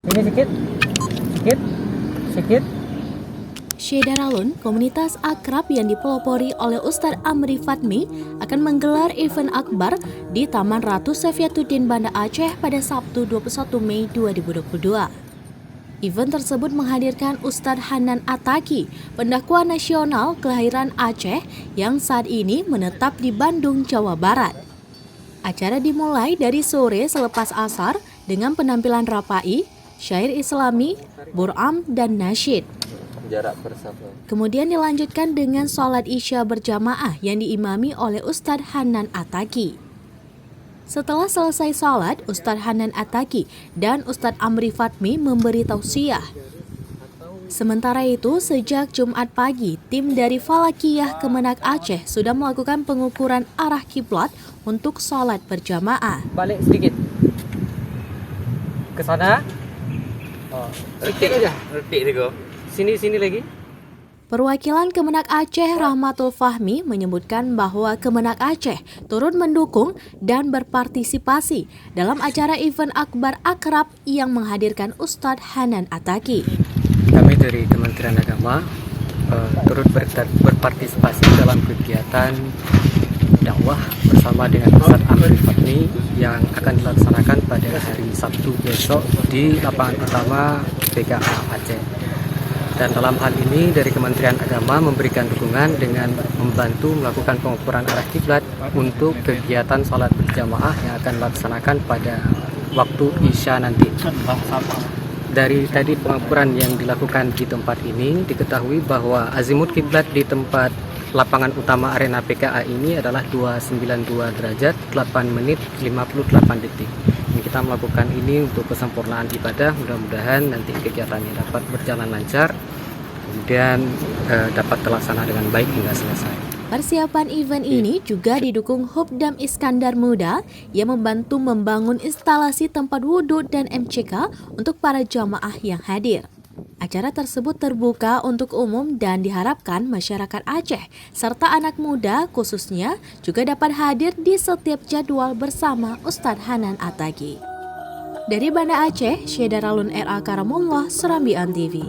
Ini sikit, sikit, sikit. Syederalun, komunitas akrab yang dipelopori oleh Ustadz Amri Fatmi, akan menggelar event akbar di Taman Ratu Sefyatuddin Banda Aceh pada Sabtu 21 Mei 2022. Event tersebut menghadirkan Ustadz Hanan Attaqi, pendakwa nasional kelahiran Aceh yang saat ini menetap di Bandung, Jawa Barat. Acara dimulai dari sore selepas asar dengan penampilan rapai, syair islami, bur'am, dan nasyid. Kemudian dilanjutkan dengan sholat isya berjamaah yang diimami oleh Ustadz Hanan Attaqi. Setelah selesai sholat, Ustadz Hanan Attaqi dan Ustadz Amri Fatmi memberi tausiah. Sementara itu, sejak Jumat pagi, tim dari Falakiyah Kemenak Aceh sudah melakukan pengukuran arah kiblat untuk sholat berjamaah. Balik sedikit. Ke sana. Oh, sedikit aja. Sini lagi. Perwakilan Kemenak Aceh Rahmatul Fahmi menyebutkan bahwa Kemenak Aceh turut mendukung dan berpartisipasi dalam acara event akbar akrab yang menghadirkan Ustadz Hanan Attaqi. Kami dari Kementerian Agama turut berpartisipasi dalam kegiatan dakwah bersama dengan Ustadz Amri Fatmi yang akan dilaksanakan pada hari Sabtu besok di lapangan utama PKA Aceh. Dan dalam hal ini dari Kementerian Agama memberikan dukungan dengan membantu melakukan pengukuran arah kiblat untuk kegiatan sholat berjamaah yang akan dilaksanakan pada waktu Isya nanti. Dari tadi pengukuran yang dilakukan di tempat ini diketahui bahwa azimut kiblat di tempat lapangan utama arena PKA ini adalah 292 derajat 8 menit 58 detik. Kita melakukan ini untuk kesempurnaan ibadah, mudah-mudahan nanti kegiatannya dapat berjalan lancar, kemudian dapat terlaksana dengan baik hingga selesai. Persiapan event ini juga didukung Hubdam Iskandar Muda yang membantu membangun instalasi tempat wudhu dan MCK untuk para jamaah yang hadir. Acara tersebut terbuka untuk umum dan diharapkan masyarakat Aceh serta anak muda khususnya juga dapat hadir di setiap jadwal bersama Ustadz Hanan Attaqi. Dari Banda Aceh, Syederalun R.A. Karamullah, Serambi Antv.